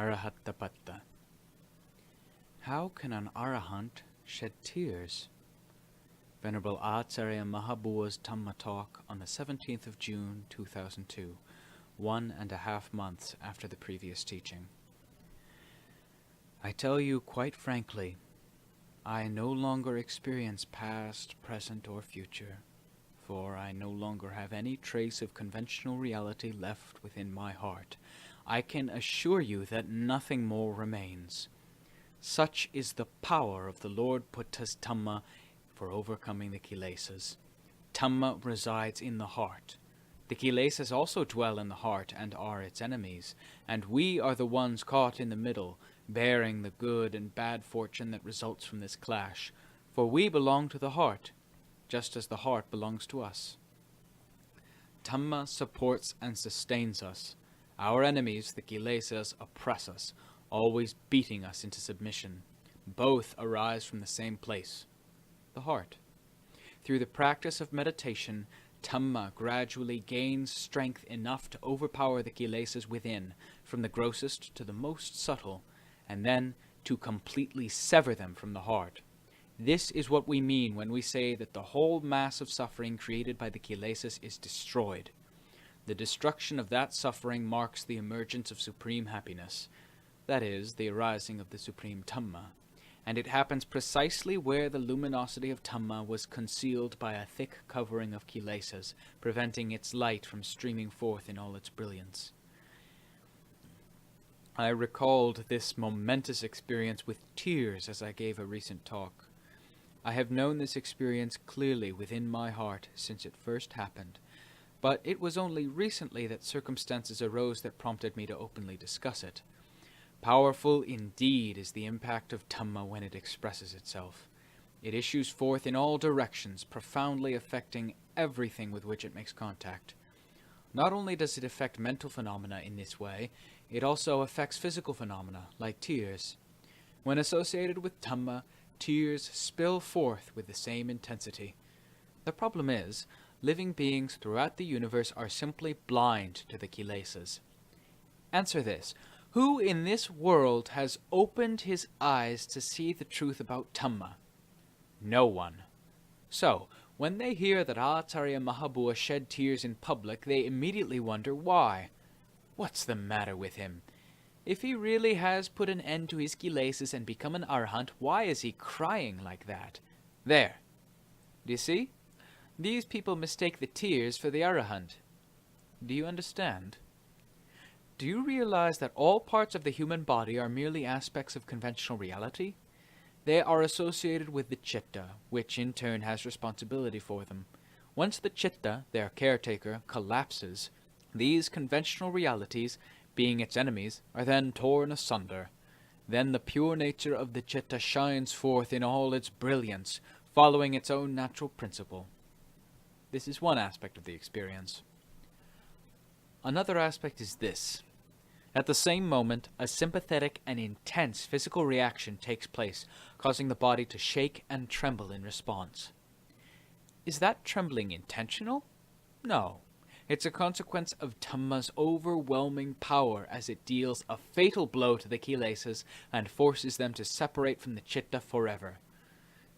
Arahattapatta. How can an arahant shed tears? Venerable Acharya Mahabua's Dhamma talk on the 17th of June 2002, 1.5 months after the previous teaching. I tell you quite frankly, I no longer experience past, present, or future, for I no longer have any trace of conventional reality left within my heart. I can assure you that nothing more remains. Such is the power of the Lord Buddha's Dhamma for overcoming the kilesas. Dhamma resides in the heart. The kilesas also dwell in the heart and are its enemies, and we are the ones caught in the middle, bearing the good and bad fortune that results from this clash, for we belong to the heart, just as the heart belongs to us. Dhamma supports and sustains us. Our enemies, the kilesas, oppress us, always beating us into submission. Both arise from the same place, the heart. Through the practice of meditation, Dhamma gradually gains strength enough to overpower the kilesas within, from the grossest to the most subtle, and then to completely sever them from the heart. This is what we mean when we say that the whole mass of suffering created by the kilesas is destroyed. The destruction of that suffering marks the emergence of supreme happiness, that is, the arising of the supreme Dhamma, and it happens precisely where the luminosity of Dhamma was concealed by a thick covering of kilesas, preventing its light from streaming forth in all its brilliance. I recalled this momentous experience with tears as I gave a recent talk. I have known this experience clearly within my heart since it first happened, but it was only recently that circumstances arose that prompted me to openly discuss it. Powerful indeed is the impact of Dhamma when it expresses itself. It issues forth in all directions, profoundly affecting everything with which it makes contact. Not only does it affect mental phenomena in this way, it also affects physical phenomena, like tears. When associated with Dhamma, tears spill forth with the same intensity. The problem is, living beings throughout the universe are simply blind to the kilesas. Answer this. Who in this world has opened his eyes to see the truth about Dhamma? No one. So, when they hear that Acharya Mahabua shed tears in public, they immediately wonder why. What's the matter with him? If he really has put an end to his kilesas and become an arahant, why is he crying like that? There. Do you see? These people mistake the tears for the arahant. Do you understand? Do you realize that all parts of the human body are merely aspects of conventional reality? They are associated with the chitta, which in turn has responsibility for them. Once the chitta, their caretaker, collapses, these conventional realities, being its enemies, are then torn asunder. Then the pure nature of the chitta shines forth in all its brilliance, following its own natural principle. This is one aspect of the experience. Another aspect is this. At the same moment, a sympathetic and intense physical reaction takes place, causing the body to shake and tremble in response. Is that trembling intentional? No. It's a consequence of Dhamma's overwhelming power as it deals a fatal blow to the kilesas and forces them to separate from the chitta forever.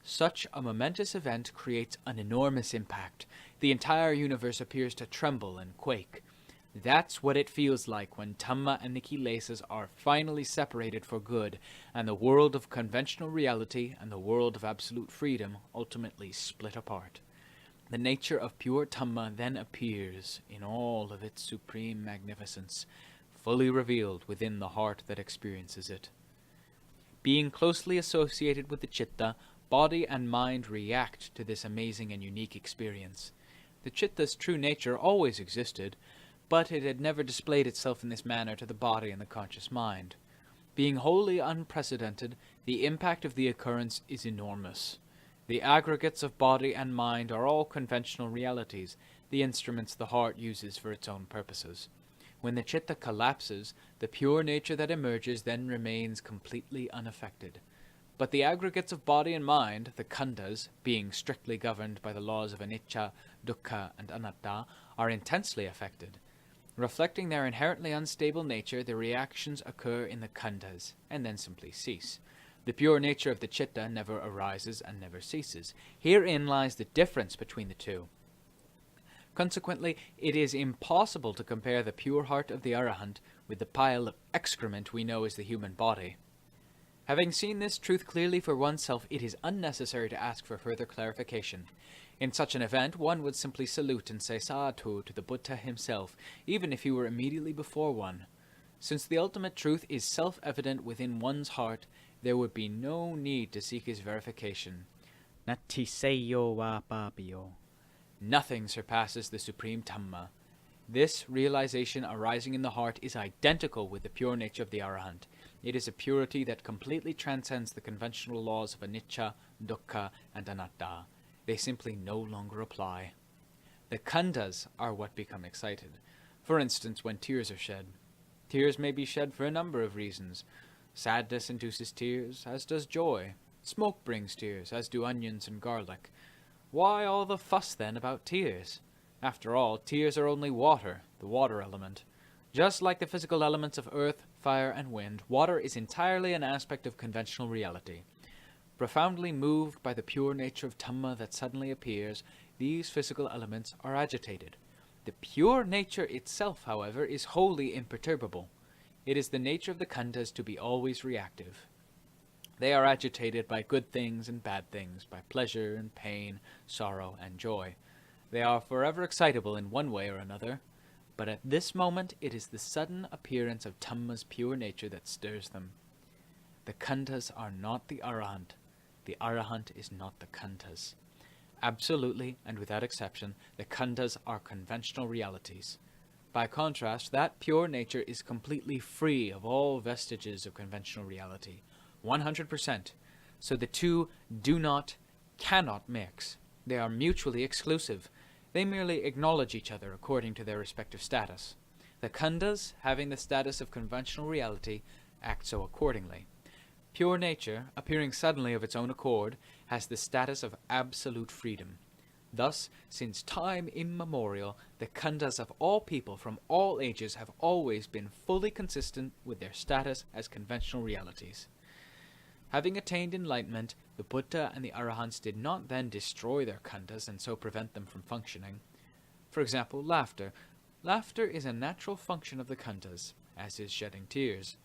Such a momentous event creates an enormous impact. The entire universe appears to tremble and quake. That's what it feels like when Dhamma and the kilesas are finally separated for good, and the world of conventional reality and the world of absolute freedom ultimately split apart. The nature of pure Dhamma then appears in all of its supreme magnificence, fully revealed within the heart that experiences it. Being closely associated with the chitta, body and mind react to this amazing and unique experience. The chitta's true nature always existed, but it had never displayed itself in this manner to the body and the conscious mind. Being wholly unprecedented, the impact of the occurrence is enormous. The aggregates of body and mind are all conventional realities, the instruments the heart uses for its own purposes. When the chitta collapses, the pure nature that emerges then remains completely unaffected. But the aggregates of body and mind, the khandhas, being strictly governed by the laws of anicca, dukkha, and anatta, are intensely affected. Reflecting their inherently unstable nature, the reactions occur in the khandhas, and then simply cease. The pure nature of the chitta never arises and never ceases. Herein lies the difference between the two. Consequently, it is impossible to compare the pure heart of the Arahant with the pile of excrement we know as the human body. Having seen this truth clearly for oneself, it is unnecessary to ask for further clarification. In such an event, one would simply salute and say sadhu to the Buddha himself, even if he were immediately before one. Since the ultimate truth is self-evident within one's heart, there would be no need to seek his verification. Nati seyo wa papiyo. Nothing surpasses the supreme Dhamma. This realization arising in the heart is identical with the pure nature of the Arahant. It is a purity that completely transcends the conventional laws of anicca, dukkha, and anatta. They simply no longer apply. The khandhas are what become excited. For instance, when tears are shed. Tears may be shed for a number of reasons. Sadness induces tears, as does joy. Smoke brings tears, as do onions and garlic. Why all the fuss, then, about tears? After all, tears are only water, the water element. Just like the physical elements of earth, fire, and wind, water is entirely an aspect of conventional reality. Profoundly moved by the pure nature of Dhamma that suddenly appears, these physical elements are agitated. The pure nature itself, however, is wholly imperturbable. It is the nature of the khandhas to be always reactive. They are agitated by good things and bad things, by pleasure and pain, sorrow and joy. They are forever excitable in one way or another, but at this moment it is the sudden appearance of Dhamma's pure nature that stirs them. The khandhas are not the Arahant. The Arahant is not the khandhas. Absolutely and without exception, the khandhas are conventional realities. By contrast, that pure nature is completely free of all vestiges of conventional reality, 100%. So the two cannot mix. They are mutually exclusive. They merely acknowledge each other according to their respective status. The khandhas, having the status of conventional reality, act so accordingly. Pure nature, appearing suddenly of its own accord, has the status of absolute freedom. Thus, since time immemorial, the khandhas of all people from all ages have always been fully consistent with their status as conventional realities. Having attained enlightenment, the Buddha and the Arahants did not then destroy their khandhas and so prevent them from functioning. For example, laughter. Laughter is a natural function of the khandhas, as is shedding tears.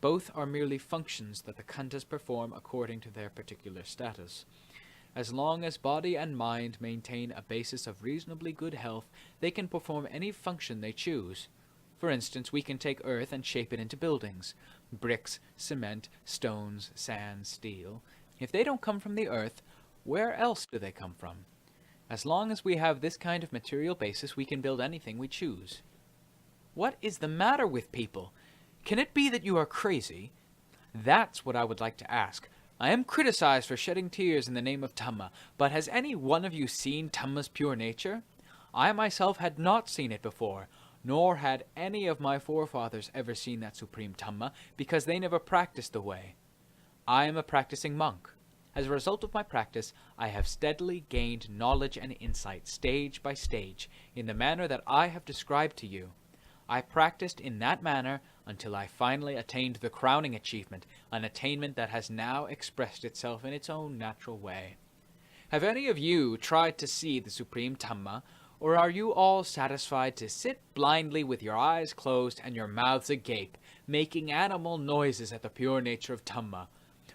Both are merely functions that the khandhas perform according to their particular status. As long as body and mind maintain a basis of reasonably good health, they can perform any function they choose. For instance, we can take earth and shape it into buildings. Bricks, cement, stones, sand, steel. If they don't come from the earth, where else do they come from? As long as we have this kind of material basis, we can build anything we choose. What is the matter with people? Can it be that you are crazy? That's what I would like to ask. I am criticized for shedding tears in the name of Dhamma, but has any one of you seen Dhamma's pure nature? I myself had not seen it before, nor had any of my forefathers ever seen that supreme Dhamma, because they never practiced the way. I am a practicing monk. As a result of my practice, I have steadily gained knowledge and insight, stage by stage, in the manner that I have described to you. I practiced in that manner until I finally attained the crowning achievement, an attainment that has now expressed itself in its own natural way. Have any of you tried to see the supreme Dhamma, or are you all satisfied to sit blindly with your eyes closed and your mouths agape, making animal noises at the pure nature of Dhamma?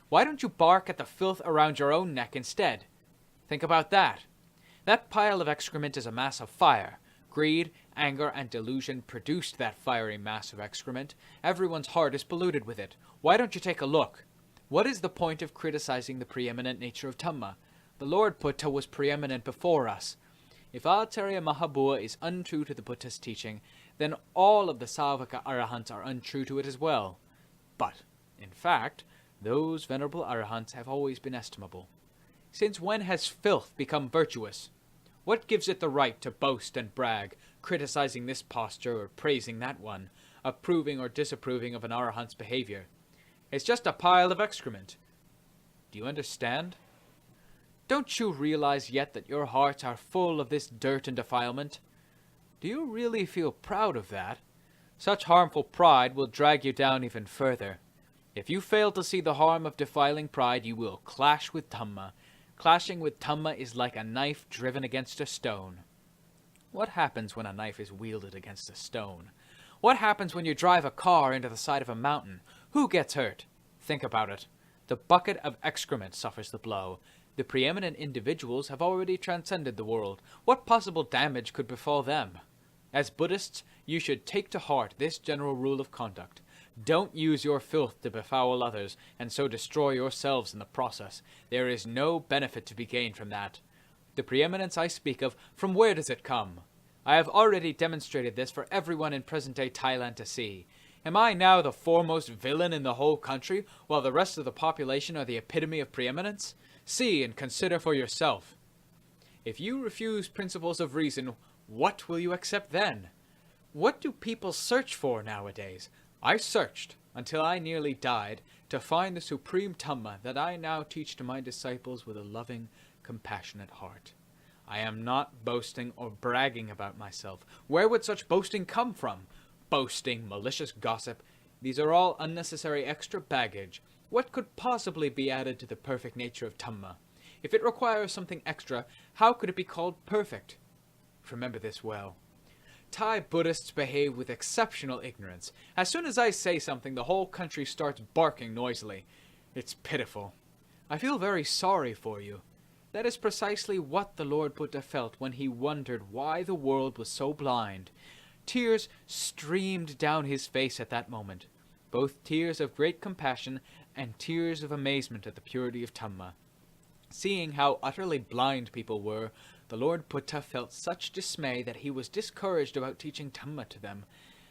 Why don't you bark at the filth around your own neck instead? Think about that. That pile of excrement is a mass of fire. Greed, anger, and delusion produced that fiery mass of excrement. Everyone's heart is polluted with it. Why don't you take a look? What is the point of criticizing the preeminent nature of Dhamma? The Lord Buddha was preeminent before us. If Acharya Mahabua is untrue to the Buddha's teaching, then all of the Savaka Arahants are untrue to it as well. But, in fact, those venerable Arahants have always been estimable. Since when has filth become virtuous? What gives it the right to boast and brag, criticizing this posture or praising that one, approving or disapproving of an Arahant's behavior? It's just a pile of excrement. Do you understand? Don't you realize yet that your hearts are full of this dirt and defilement? Do you really feel proud of that? Such harmful pride will drag you down even further. If you fail to see the harm of defiling pride, you will clash with Dhamma. Clashing with Dhamma is like a knife driven against a stone. What happens when a knife is wielded against a stone? What happens when you drive a car into the side of a mountain? Who gets hurt? Think about it. The bucket of excrement suffers the blow. The preeminent individuals have already transcended the world. What possible damage could befall them? As Buddhists, you should take to heart this general rule of conduct. Don't use your filth to befoul others, and so destroy yourselves in the process. There is no benefit to be gained from that. The preeminence I speak of, from where does it come? I have already demonstrated this for everyone in present-day Thailand to see. Am I now the foremost villain in the whole country, while the rest of the population are the epitome of preeminence? See and consider for yourself. If you refuse principles of reason, what will you accept then? What do people search for nowadays? I searched, until I nearly died, to find the supreme Dhamma that I now teach to my disciples with a loving, compassionate heart. I am not boasting or bragging about myself. Where would such boasting come from? Boasting, malicious gossip, these are all unnecessary extra baggage. What could possibly be added to the perfect nature of Dhamma? If it requires something extra, how could it be called perfect? Remember this well. Thai Buddhists behave with exceptional ignorance. As soon as I say something, the whole country starts barking noisily. It's pitiful. I feel very sorry for you. That is precisely what the Lord Buddha felt when he wondered why the world was so blind. Tears streamed down his face at that moment, both tears of great compassion and tears of amazement at the purity of Dhamma. Seeing how utterly blind people were, the Lord Buddha felt such dismay that he was discouraged about teaching Dhamma to them.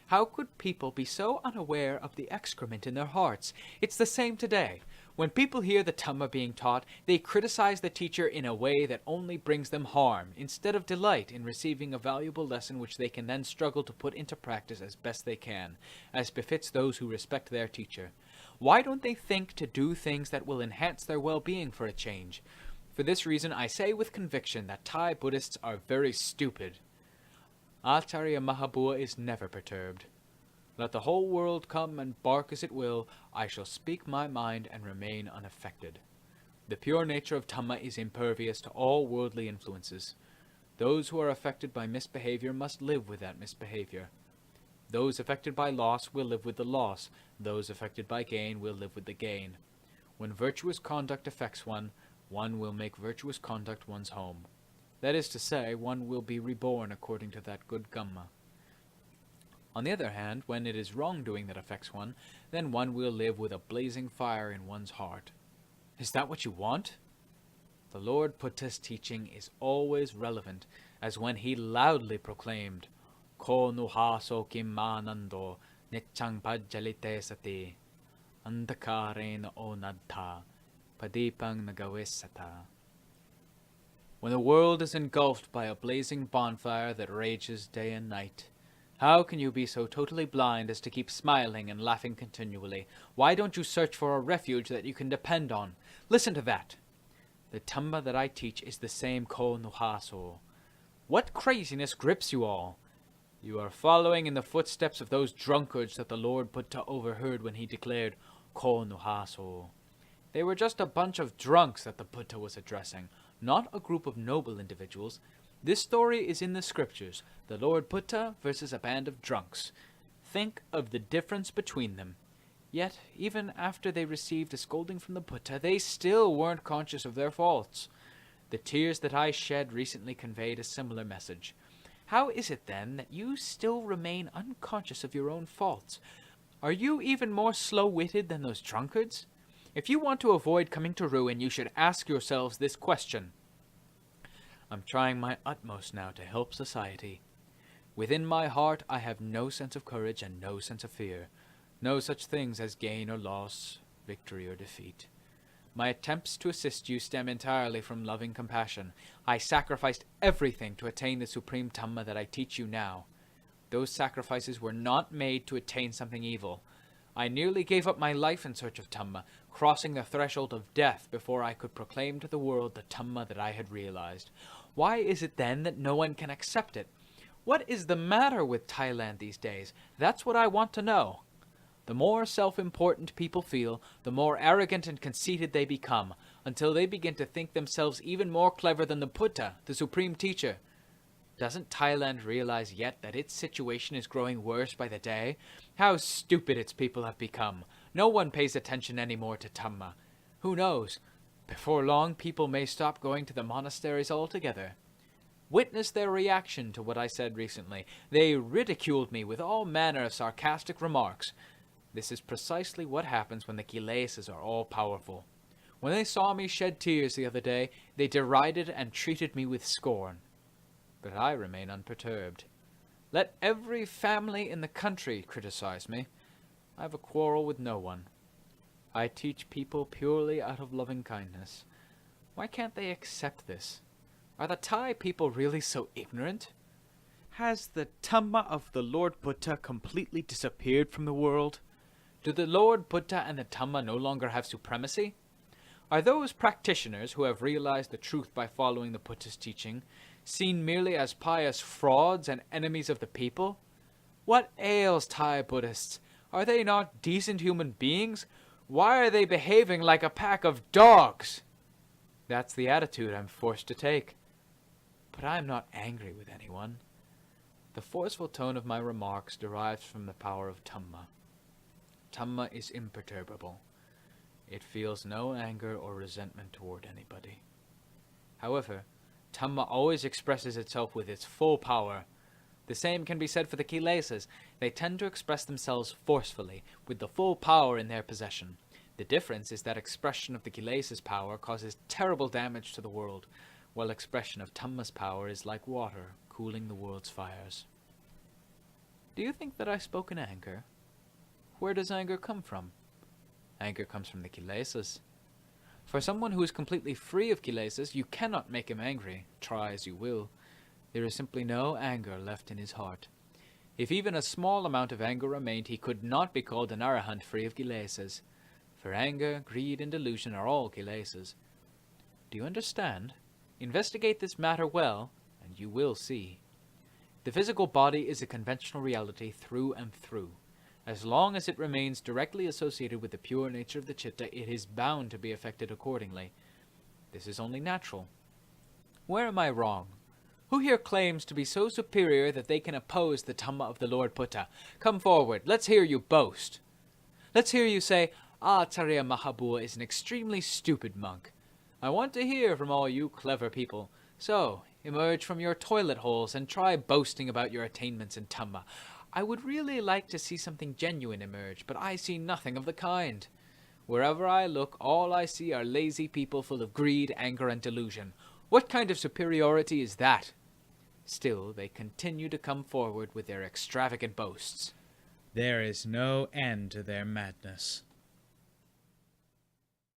How could people be so unaware of the excrement in their hearts? It's the same today. When people hear the Dhamma being taught, they criticize the teacher in a way that only brings them harm, instead of delight in receiving a valuable lesson which they can then struggle to put into practice as best they can, as befits those who respect their teacher. Why don't they think to do things that will enhance their well-being for a change? For this reason, I say with conviction that Thai Buddhists are very stupid. Acharya Mahabua is never perturbed. Let the whole world come and bark as it will, I shall speak my mind and remain unaffected. The pure nature of Dhamma is impervious to all worldly influences. Those who are affected by misbehavior must live with that misbehavior. Those affected by loss will live with the loss. Those affected by gain will live with the gain. When virtuous conduct affects one will make virtuous conduct one's home. That is to say, one will be reborn according to that good Dhamma. On the other hand, when it is wrongdoing that affects one, then one will live with a blazing fire in one's heart. Is that what you want? The Lord Buddha's teaching is always relevant, as when he loudly proclaimed, Ko nuhaso kim manando nichang pajjalite sati antakarena onadha padipang nagawesata. When the world is engulfed by a blazing bonfire that rages day and night, how can you be so totally blind as to keep smiling and laughing continually? Why don't you search for a refuge that you can depend on? Listen to that. The Dhamma that I teach is the same Ko nuhaso. What craziness grips you all? You are following in the footsteps of those drunkards that the Lord Buddha overheard when he declared Ko nuhaso. They were just a bunch of drunks that the Buddha was addressing, not a group of noble individuals. This story is in the scriptures, the Lord Buddha versus a band of drunks. Think of the difference between them. Yet, even after they received a scolding from the Buddha, they still weren't conscious of their faults. The tears that I shed recently conveyed a similar message. How is it, then, that you still remain unconscious of your own faults? Are you even more slow-witted than those drunkards? If you want to avoid coming to ruin, you should ask yourselves this question. I'm trying my utmost now to help society. Within my heart I have no sense of courage and no sense of fear, no such things as gain or loss, victory or defeat. My attempts to assist you stem entirely from loving compassion. I sacrificed everything to attain the supreme Dhamma that I teach you now. Those sacrifices were not made to attain something evil. I nearly gave up my life in search of Dhamma, crossing the threshold of death before I could proclaim to the world the Dhamma that I had realized. Why is it then that no one can accept it? What is the matter with Thailand these days? That's what I want to know. The more self-important people feel, the more arrogant and conceited they become, until they begin to think themselves even more clever than the Buddha, the supreme teacher. Doesn't Thailand realize yet that its situation is growing worse by the day? How stupid its people have become. No one pays attention anymore to Dhamma. Who knows? Before long, people may stop going to the monasteries altogether. Witness their reaction to what I said recently. They ridiculed me with all manner of sarcastic remarks. This is precisely what happens when the kilesas are all-powerful. When they saw me shed tears the other day, they derided and treated me with scorn. But I remain unperturbed. Let every family in the country criticize me. I have a quarrel with no one. I teach people purely out of loving kindness. Why can't they accept this? Are the Thai people really so ignorant? Has the Dhamma of the Lord Buddha completely disappeared from the world? Do the Lord Buddha and the Dhamma no longer have supremacy? Are those practitioners who have realized the truth by following the Buddha's teaching seen merely as pious frauds and enemies of the people? What ails Thai Buddhists? Are they not decent human beings? Why are they behaving like a pack of dogs? That's the attitude I'm forced to take. But I am not angry with anyone. The forceful tone of my remarks derives from the power of Dhamma. Dhamma is imperturbable. It feels no anger or resentment toward anybody. However, Dhamma always expresses itself with its full power. The same can be said for the kilesas. They tend to express themselves forcefully, with the full power in their possession. The difference is that expression of the kilesas' power causes terrible damage to the world, while expression of Dhamma's power is like water, cooling the world's fires. Do you think that I spoke in anger? Where does anger come from? Anger comes from the kilesas. For someone who is completely free of kilesas, you cannot make him angry, try as you will. There is simply no anger left in his heart. If even a small amount of anger remained, he could not be called an arahant free of kilesas. For anger, greed, and delusion are all kilesas. Do you understand? Investigate this matter well, and you will see. The physical body is a conventional reality through and through. As long as it remains directly associated with the pure nature of the chitta, it is bound to be affected accordingly. This is only natural. Where am I wrong? Who here claims to be so superior that they can oppose the Dhamma of the Lord Buddha? Come forward, let's hear you boast. Let's hear you say, Acharya Mahabua is an extremely stupid monk. I want to hear from all you clever people. So, emerge from your toilet holes and try boasting about your attainments in Dhamma. I would really like to see something genuine emerge, but I see nothing of the kind. Wherever I look, all I see are lazy people full of greed, anger, and delusion. What kind of superiority is that? Still, they continue to come forward with their extravagant boasts. There is no end to their madness.